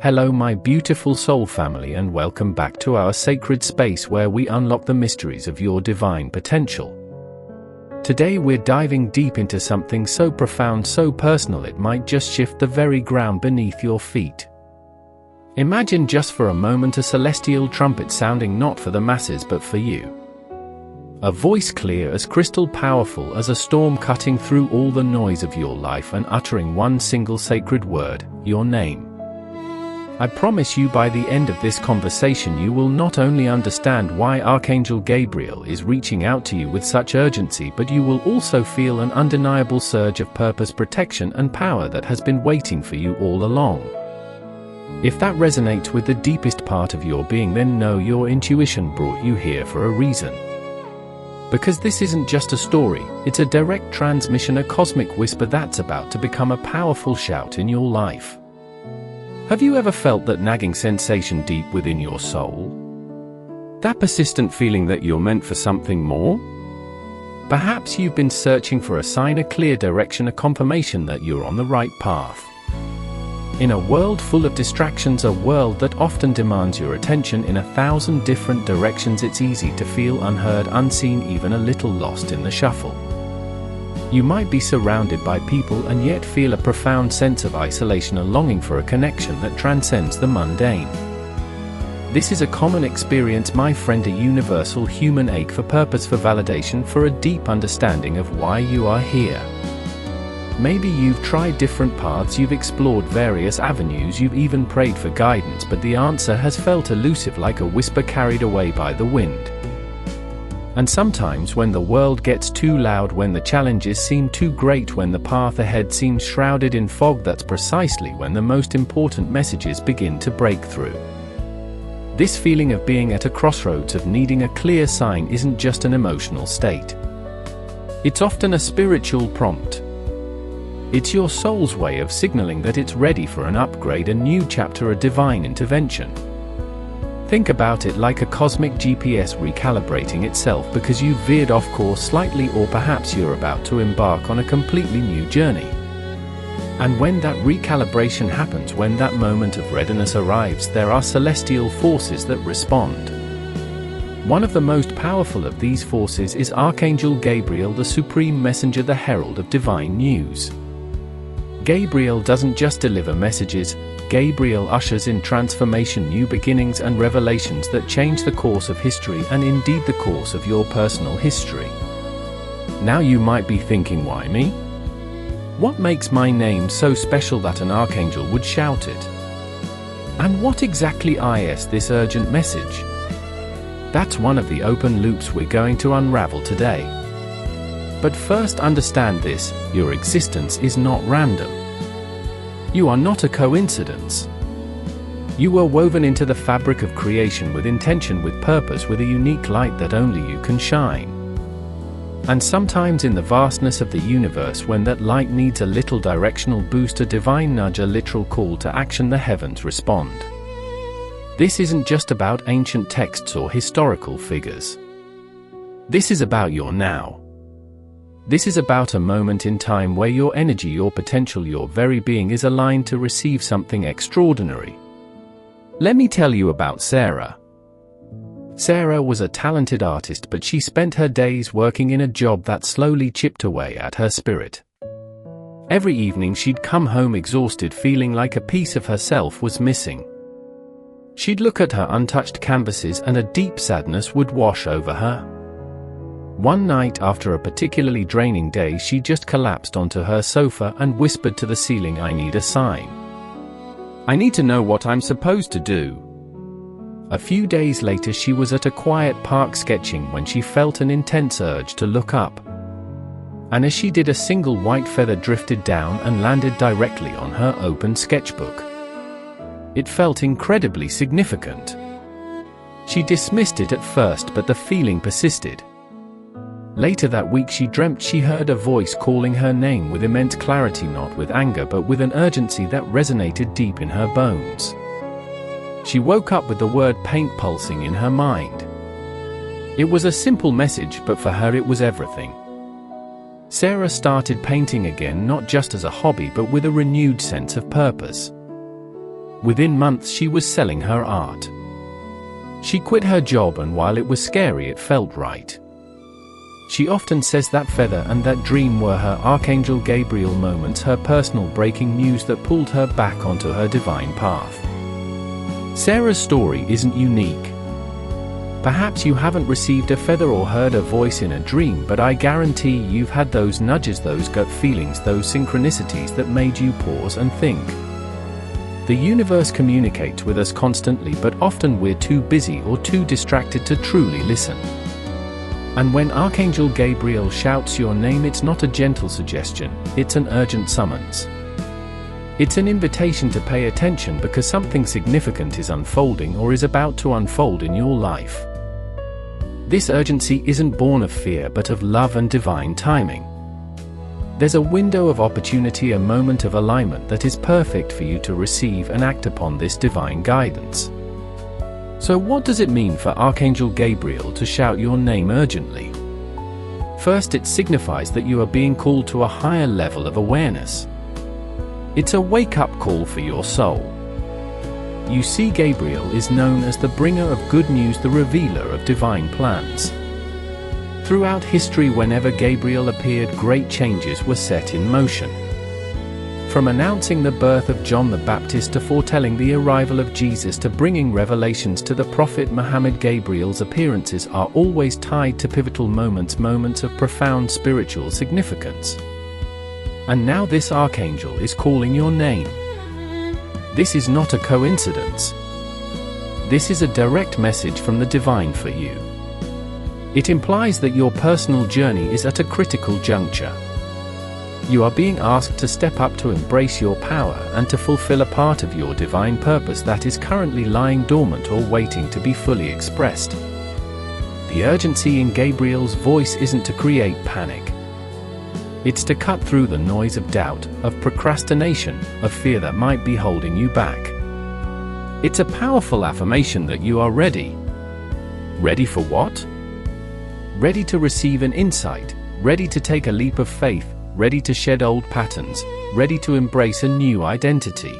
Hello my beautiful soul family, and welcome back to our sacred space where we unlock the mysteries of your divine potential. Today we're diving deep into something so profound, so personal it might just shift the very ground beneath your feet. Imagine just for a moment a celestial trumpet sounding not for the masses but for you. A voice clear as crystal, powerful as a storm, cutting through all the noise of your life and uttering one single sacred word, your name. I promise you, by the end of this conversation you will not only understand why Archangel Gabriel is reaching out to you with such urgency, but you will also feel an undeniable surge of purpose, protection and power that has been waiting for you all along. If that resonates with the deepest part of your being, then know your intuition brought you here for a reason. Because this isn't just a story, it's a direct transmission, a cosmic whisper that's about to become a powerful shout in your life. Have you ever felt that nagging sensation deep within your soul? That persistent feeling that you're meant for something more? Perhaps you've been searching for a sign, a clear direction, a confirmation that you're on the right path. In a world full of distractions, a world that often demands your attention in 1,000 different directions, it's easy to feel unheard, unseen, even a little lost in the shuffle. You might be surrounded by people and yet feel a profound sense of isolation, a longing for a connection that transcends the mundane. This is a common experience, my friend, a universal human ache for purpose, for validation, for a deep understanding of why you are here. Maybe you've tried different paths, you've explored various avenues, you've even prayed for guidance, but the answer has felt elusive, like a whisper carried away by the wind. And sometimes when the world gets too loud, when the challenges seem too great, when the path ahead seems shrouded in fog, that's precisely when the most important messages begin to break through. This feeling of being at a crossroads, of needing a clear sign, isn't just an emotional state. It's often a spiritual prompt. It's your soul's way of signaling that it's ready for an upgrade, a new chapter, a divine intervention. Think about it like a cosmic GPS recalibrating itself because you've veered off course slightly, or perhaps you're about to embark on a completely new journey. And when that recalibration happens, when that moment of readiness arrives, there are celestial forces that respond. One of the most powerful of these forces is Archangel Gabriel, the supreme messenger, the herald of divine news. Gabriel doesn't just deliver messages. Gabriel ushers in transformation, new beginnings and revelations that change the course of history, and indeed the course of your personal history. Now you might be thinking, why me? What makes my name so special that an archangel would shout it? And what exactly is this urgent message? That's one of the open loops we're going to unravel today. But first, understand this: your existence is not random. You are not a coincidence. You were woven into the fabric of creation with intention, with purpose, with a unique light that only you can shine. And sometimes in the vastness of the universe, when that light needs a little directional boost, a divine nudge, a literal call to action, the heavens respond. This isn't just about ancient texts or historical figures. This is about your now. This is about a moment in time where your energy, your potential, your very being is aligned to receive something extraordinary. Let me tell you about Sarah. Sarah was a talented artist, but she spent her days working in a job that slowly chipped away at her spirit. Every evening she'd come home exhausted, feeling like a piece of herself was missing. She'd look at her untouched canvases and a deep sadness would wash over her. One night, after a particularly draining day, she just collapsed onto her sofa and whispered to the ceiling, "I need a sign. I need to know what I'm supposed to do." A few days later, she was at a quiet park sketching when she felt an intense urge to look up. And as she did, a single white feather drifted down and landed directly on her open sketchbook. It felt incredibly significant. She dismissed it at first, but the feeling persisted. Later that week, she dreamt she heard a voice calling her name with immense clarity, not with anger but with an urgency that resonated deep in her bones. She woke up with the word paint pulsing in her mind. It was a simple message, but for her it was everything. Sarah started painting again, not just as a hobby but with a renewed sense of purpose. Within months she was selling her art. She quit her job, and while it was scary, it felt right. She often says that feather and that dream were her Archangel Gabriel moments, her personal breaking news that pulled her back onto her divine path. Sarah's story isn't unique. Perhaps you haven't received a feather or heard a voice in a dream, but I guarantee you've had those nudges, those gut feelings, those synchronicities that made you pause and think. The universe communicates with us constantly, but often we're too busy or too distracted to truly listen. And when Archangel Gabriel shouts your name, it's not a gentle suggestion, it's an urgent summons. It's an invitation to pay attention, because something significant is unfolding or is about to unfold in your life. This urgency isn't born of fear, but of love and divine timing. There's a window of opportunity, a moment of alignment that is perfect for you to receive and act upon this divine guidance. So what does it mean for Archangel Gabriel to shout your name urgently? First, it signifies that you are being called to a higher level of awareness. It's a wake-up call for your soul. You see, Gabriel is known as the bringer of good news, the revealer of divine plans. Throughout history, whenever Gabriel appeared, great changes were set in motion. From announcing the birth of John the Baptist to foretelling the arrival of Jesus to bringing revelations to the Prophet Muhammad, Gabriel's appearances are always tied to pivotal moments, moments of profound spiritual significance. And now this archangel is calling your name. This is not a coincidence. This is a direct message from the divine for you. It implies that your personal journey is at a critical juncture. You are being asked to step up, to embrace your power, and to fulfill a part of your divine purpose that is currently lying dormant or waiting to be fully expressed. The urgency in Gabriel's voice isn't to create panic. It's to cut through the noise of doubt, of procrastination, of fear that might be holding you back. It's a powerful affirmation that you are ready. Ready for what? Ready to receive an insight, ready to take a leap of faith, ready to shed old patterns, ready to embrace a new identity.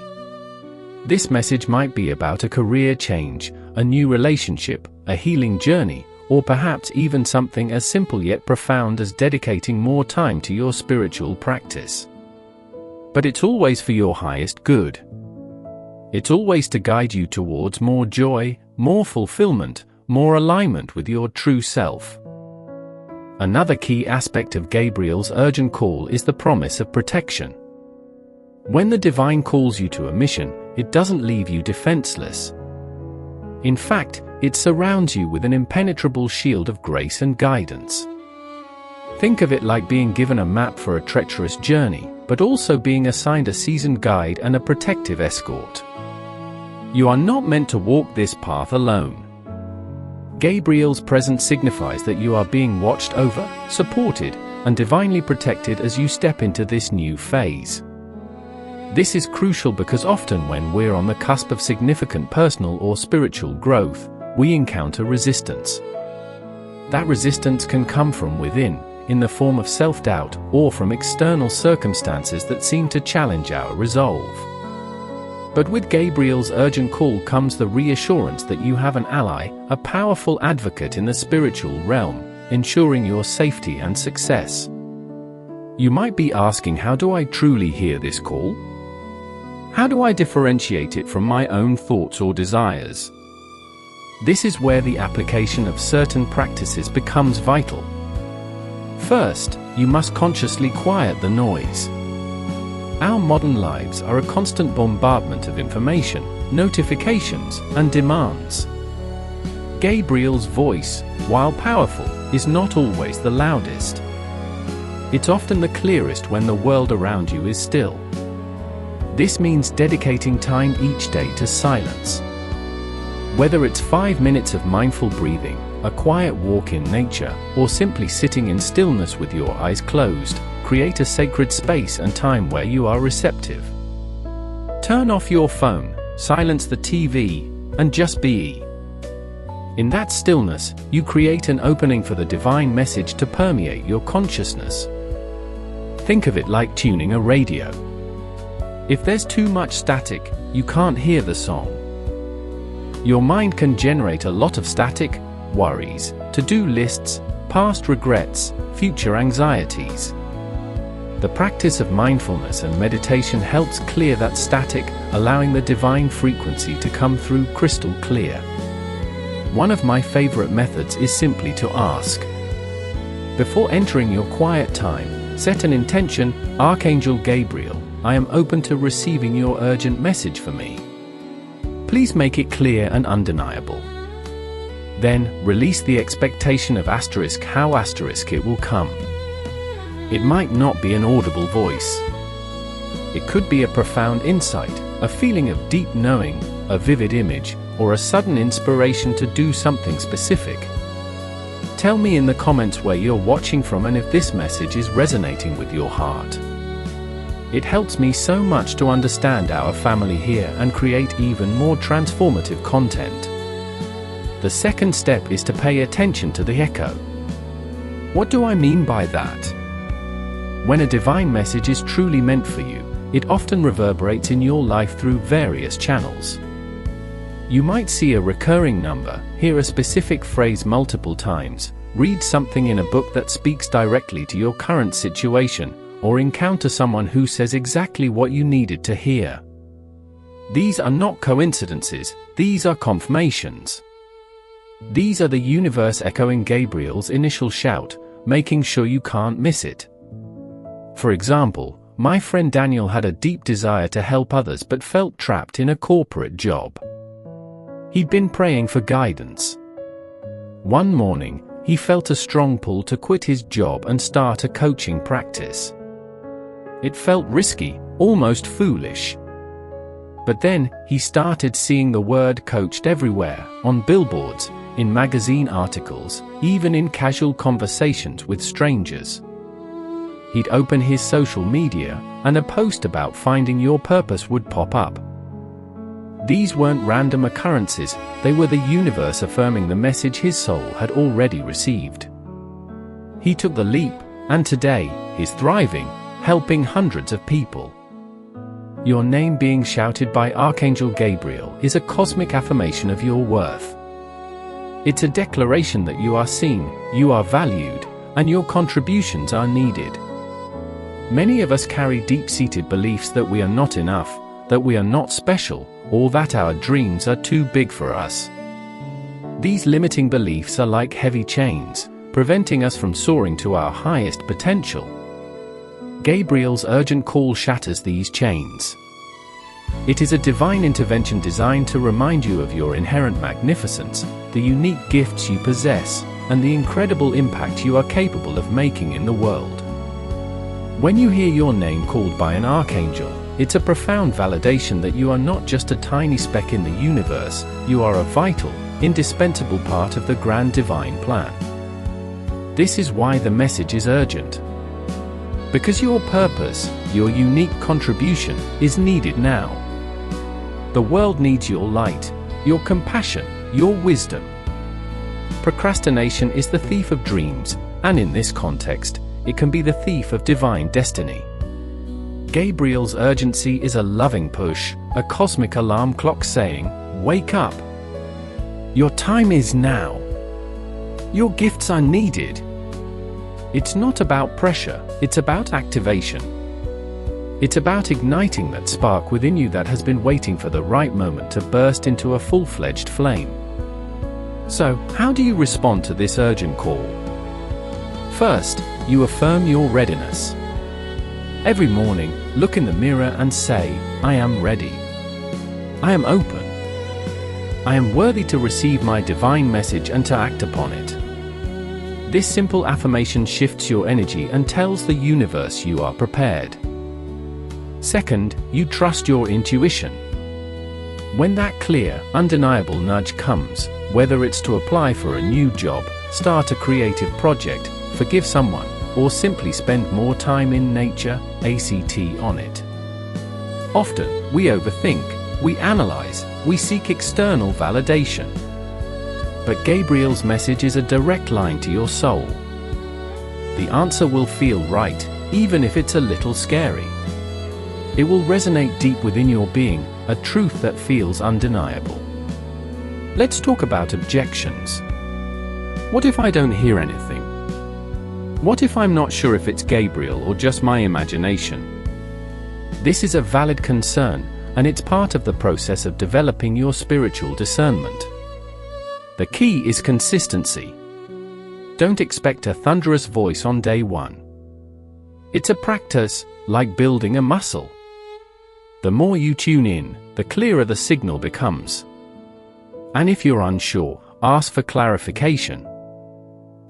This message might be about a career change, a new relationship, a healing journey, or perhaps even something as simple yet profound as dedicating more time to your spiritual practice. But it's always for your highest good. It's always to guide you towards more joy, more fulfillment, more alignment with your true self. Another key aspect of Gabriel's urgent call is the promise of protection. When the divine calls you to a mission, it doesn't leave you defenseless. In fact, it surrounds you with an impenetrable shield of grace and guidance. Think of it like being given a map for a treacherous journey, but also being assigned a seasoned guide and a protective escort. You are not meant to walk this path alone. Gabriel's presence signifies that you are being watched over, supported, and divinely protected as you step into this new phase. This is crucial because often when we're on the cusp of significant personal or spiritual growth, we encounter resistance. That resistance can come from within, in the form of self-doubt, or from external circumstances that seem to challenge our resolve. But with Gabriel's urgent call comes the reassurance that you have an ally, a powerful advocate in the spiritual realm, ensuring your safety and success. You might be asking, how do I truly hear this call? How do I differentiate it from my own thoughts or desires? This is where the application of certain practices becomes vital. First, you must consciously quiet the noise. Our modern lives are a constant bombardment of information, notifications, and demands. Gabriel's voice, while powerful, is not always the loudest. It's often the clearest when the world around you is still. This means dedicating time each day to silence. Whether it's 5 minutes of mindful breathing, a quiet walk in nature, or simply sitting in stillness with your eyes closed, create a sacred space and time where you are receptive. Turn off your phone, silence the TV, and just be. In that stillness, you create an opening for the divine message to permeate your consciousness. Think of it like tuning a radio. If there's too much static, you can't hear the song. Your mind can generate a lot of static, worries, to-do lists, past regrets, future anxieties. The practice of mindfulness and meditation helps clear that static, allowing the divine frequency to come through crystal clear. One of my favorite methods is simply to ask. Before entering your quiet time, set an intention: Archangel Gabriel, I am open to receiving your urgent message for me. Please make it clear and undeniable. Then, release the expectation of how it will come. It might not be an audible voice. It could be a profound insight, a feeling of deep knowing, a vivid image, or a sudden inspiration to do something specific. Tell me in the comments where you're watching from and if this message is resonating with your heart. It helps me so much to understand our family here and create even more transformative content. The second step is to pay attention to the echo. What do I mean by that? When a divine message is truly meant for you, it often reverberates in your life through various channels. You might see a recurring number, hear a specific phrase multiple times, read something in a book that speaks directly to your current situation, or encounter someone who says exactly what you needed to hear. These are not coincidences, these are confirmations. These are the universe echoing Gabriel's initial shout, making sure you can't miss it. For example, my friend Daniel had a deep desire to help others but felt trapped in a corporate job. He'd been praying for guidance. One morning, he felt a strong pull to quit his job and start a coaching practice. It felt risky, almost foolish. But then, he started seeing the word coached everywhere, on billboards, in magazine articles, even in casual conversations with strangers. He'd open his social media, and a post about finding your purpose would pop up. These weren't random occurrences, they were the universe affirming the message his soul had already received. He took the leap, and today, he's thriving, helping hundreds of people. Your name being shouted by Archangel Gabriel is a cosmic affirmation of your worth. It's a declaration that you are seen, you are valued, and your contributions are needed. Many of us carry deep-seated beliefs that we are not enough, that we are not special, or that our dreams are too big for us. These limiting beliefs are like heavy chains, preventing us from soaring to our highest potential. Gabriel's urgent call shatters these chains. It is a divine intervention designed to remind you of your inherent magnificence, the unique gifts you possess, and the incredible impact you are capable of making in the world. When you hear your name called by an archangel, it's a profound validation that you are not just a tiny speck in the universe, you are a vital, indispensable part of the grand divine plan. This is why the message is urgent. Because your purpose, your unique contribution, is needed now. The world needs your light, your compassion, your wisdom. Procrastination is the thief of dreams, and in this context, it can be the thief of divine destiny. Gabriel's urgency is a loving push, a cosmic alarm clock saying, "Wake up! Your time is now. Your gifts are needed." It's not about pressure, it's about activation. It's about igniting that spark within you that has been waiting for the right moment to burst into a full-fledged flame. So, how do you respond to this urgent call? First, you affirm your readiness. Every morning, look in the mirror and say, "I am ready. I am open. I am worthy to receive my divine message and to act upon it." This simple affirmation shifts your energy and tells the universe you are prepared. Second, you trust your intuition. When that clear, undeniable nudge comes, whether it's to apply for a new job, start a creative project, forgive someone, or simply spend more time in nature, ACT on it. Often, we overthink, we analyze, we seek external validation. But Gabriel's message is a direct line to your soul. The answer will feel right, even if it's a little scary. It will resonate deep within your being, a truth that feels undeniable. Let's talk about objections. What if I don't hear anything? What if I'm not sure if it's Gabriel or just my imagination? This is a valid concern, and it's part of the process of developing your spiritual discernment. The key is consistency. Don't expect a thunderous voice on day one. It's a practice, like building a muscle. The more you tune in, the clearer the signal becomes. And if you're unsure, ask for clarification.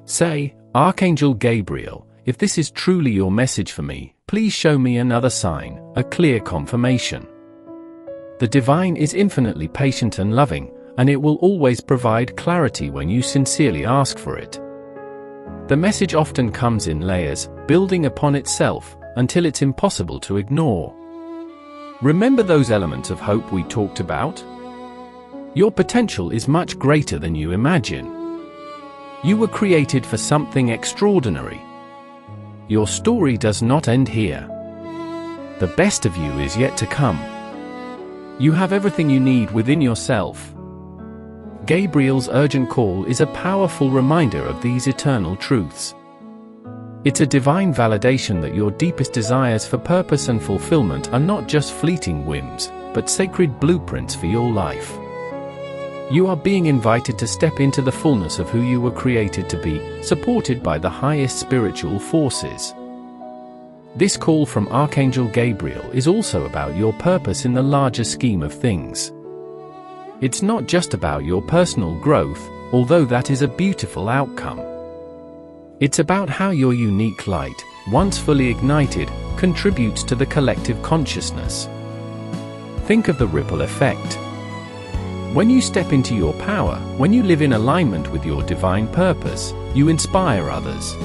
Say, Archangel Gabriel, if this is truly your message for me, please show me another sign, a clear confirmation. The divine is infinitely patient and loving, and it will always provide clarity when you sincerely ask for it. The message often comes in layers, building upon itself, until it's impossible to ignore. Remember those elements of hope we talked about? Your potential is much greater than you imagine. You were created for something extraordinary. Your story does not end here. The best of you is yet to come. You have everything you need within yourself. Gabriel's urgent call is a powerful reminder of these eternal truths. It's a divine validation that your deepest desires for purpose and fulfillment are not just fleeting whims, but sacred blueprints for your life. You are being invited to step into the fullness of who you were created to be, supported by the highest spiritual forces. This call from Archangel Gabriel is also about your purpose in the larger scheme of things. It's not just about your personal growth, although that is a beautiful outcome. It's about how your unique light, once fully ignited, contributes to the collective consciousness. Think of the ripple effect. When you step into your power, when you live in alignment with your divine purpose, you inspire others.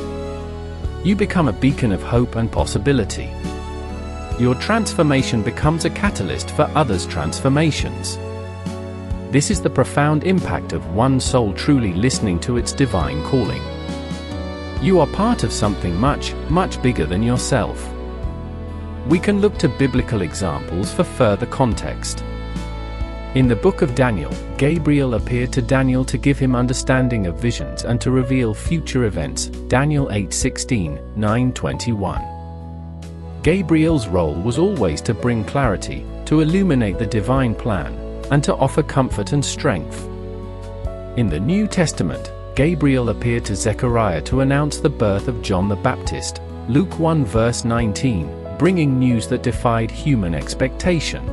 You become a beacon of hope and possibility. Your transformation becomes a catalyst for others' transformations. This is the profound impact of one soul truly listening to its divine calling. You are part of something much, much bigger than yourself. We can look to biblical examples for further context. In the book of Daniel, Gabriel appeared to Daniel to give him understanding of visions and to reveal future events. Daniel 8:16, 9:21. Gabriel's role was always to bring clarity, to illuminate the divine plan, and to offer comfort and strength. In the New Testament, Gabriel appeared to Zechariah to announce the birth of John the Baptist, Luke 1 verse 19, bringing news that defied human expectation.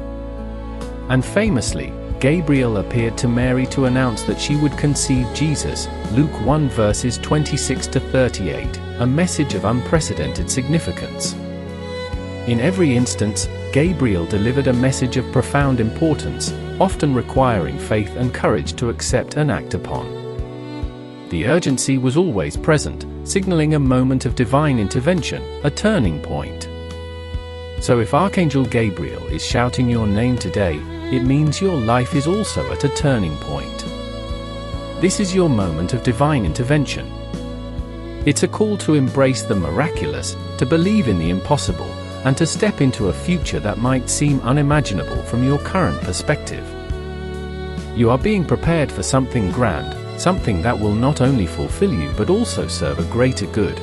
And famously, Gabriel appeared to Mary to announce that she would conceive Jesus, Luke 1 verses 26 to 38, a message of unprecedented significance. In every instance, Gabriel delivered a message of profound importance, often requiring faith and courage to accept and act upon. The urgency was always present, signaling a moment of divine intervention, a turning point. So if Archangel Gabriel is shouting your name today, it means your life is also at a turning point. This is your moment of divine intervention. It's a call to embrace the miraculous, to believe in the impossible, and to step into a future that might seem unimaginable from your current perspective. You are being prepared for something grand, something that will not only fulfill you but also serve a greater good.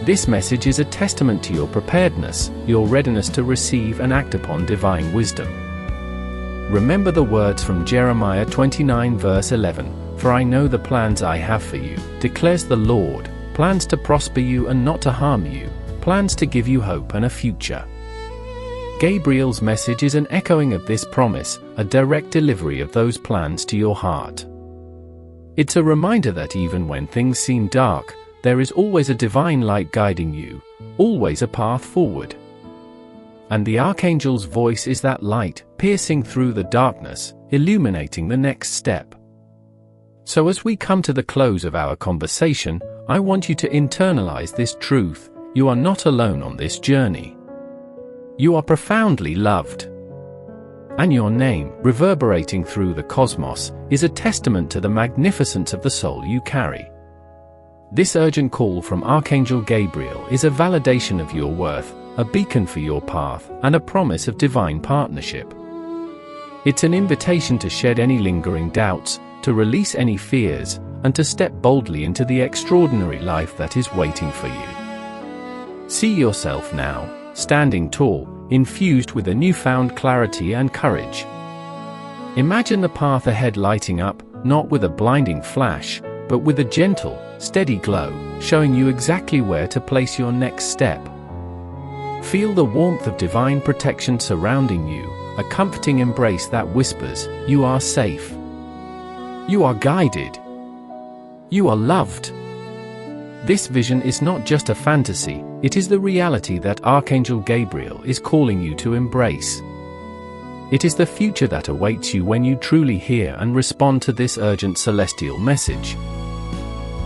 This message is a testament to your preparedness, your readiness to receive and act upon divine wisdom. Remember the words from Jeremiah 29 verse 11, "For I know the plans I have for you, declares the Lord, plans to prosper you and not to harm you, plans to give you hope and a future." Gabriel's message is an echoing of this promise, a direct delivery of those plans to your heart. It's a reminder that even when things seem dark, there is always a divine light guiding you, always a path forward. And the Archangel's voice is that light, piercing through the darkness, illuminating the next step. So as we come to the close of our conversation, I want you to internalize this truth: you are not alone on this journey. You are profoundly loved. And your name, reverberating through the cosmos, is a testament to the magnificence of the soul you carry. This urgent call from Archangel Gabriel is a validation of your worth, a beacon for your path, and a promise of divine partnership. It's an invitation to shed any lingering doubts, to release any fears, and to step boldly into the extraordinary life that is waiting for you. See yourself now, standing tall, infused with a newfound clarity and courage. Imagine the path ahead lighting up, not with a blinding flash, but with a gentle, steady glow, showing you exactly where to place your next step. Feel the warmth of divine protection surrounding you, a comforting embrace that whispers, "You are safe. You are guided. You are loved." This vision is not just a fantasy, it is the reality that Archangel Gabriel is calling you to embrace. It is the future that awaits you when you truly hear and respond to this urgent celestial message.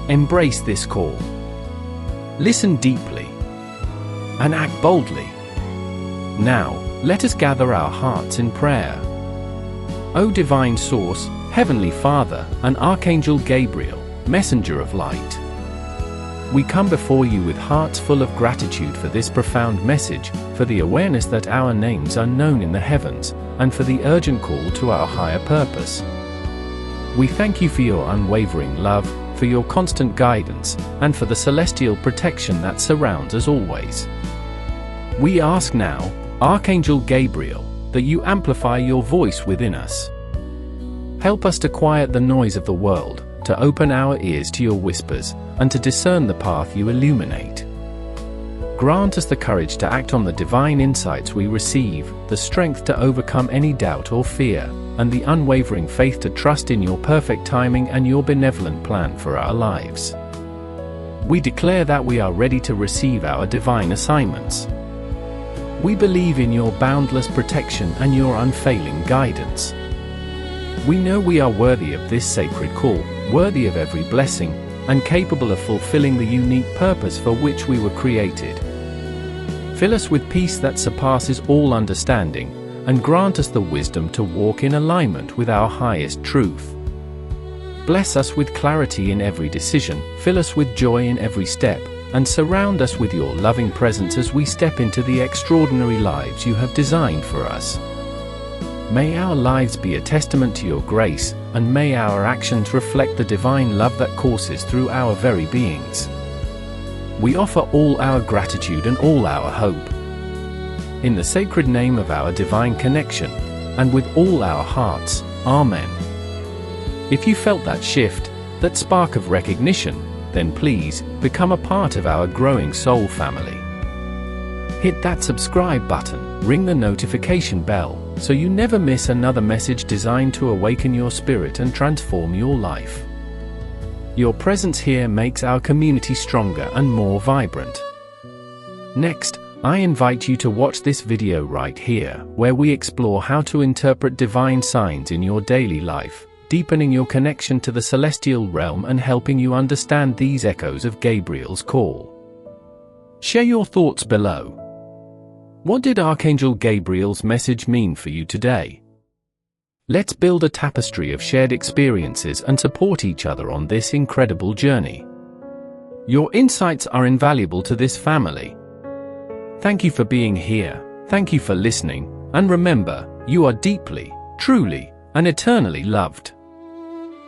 Embrace this call. Listen deeply. And act boldly. Now, let us gather our hearts in prayer. O Divine Source, Heavenly Father, and Archangel Gabriel, Messenger of Light, we come before you with hearts full of gratitude for this profound message, for the awareness that our names are known in the heavens, and for the urgent call to our higher purpose. We thank you for your unwavering love, for your constant guidance, and for the celestial protection that surrounds us always. We ask now, Archangel Gabriel, that you amplify your voice within us. Help us to quiet the noise of the world, to open our ears to your whispers, and to discern the path you illuminate. Grant us the courage to act on the divine insights we receive, the strength to overcome any doubt or fear, and the unwavering faith to trust in your perfect timing and your benevolent plan for our lives. We declare that we are ready to receive our divine assignments. We believe in your boundless protection and your unfailing guidance. We know we are worthy of this sacred call, worthy of every blessing, and capable of fulfilling the unique purpose for which we were created. Fill us with peace that surpasses all understanding, and grant us the wisdom to walk in alignment with our highest truth. Bless us with clarity in every decision, fill us with joy in every step, and surround us with your loving presence as we step into the extraordinary lives you have designed for us. May our lives be a testament to your grace, and may our actions reflect the divine love that courses through our very beings. We offer all our gratitude and all our hope. In the sacred name of our divine connection, and with all our hearts, Amen. If you felt that shift, that spark of recognition, then please, become a part of our growing soul family. Hit that subscribe button, ring the notification bell, so you never miss another message designed to awaken your spirit and transform your life. Your presence here makes our community stronger and more vibrant. Next, I invite you to watch this video right here, where we explore how to interpret divine signs in your daily life, deepening your connection to the celestial realm and helping you understand these echoes of Gabriel's call. Share your thoughts below. What did Archangel Gabriel's message mean for you today? Let's build a tapestry of shared experiences and support each other on this incredible journey. Your insights are invaluable to this family. Thank you for being here, thank you for listening, and remember, you are deeply, truly, and eternally loved.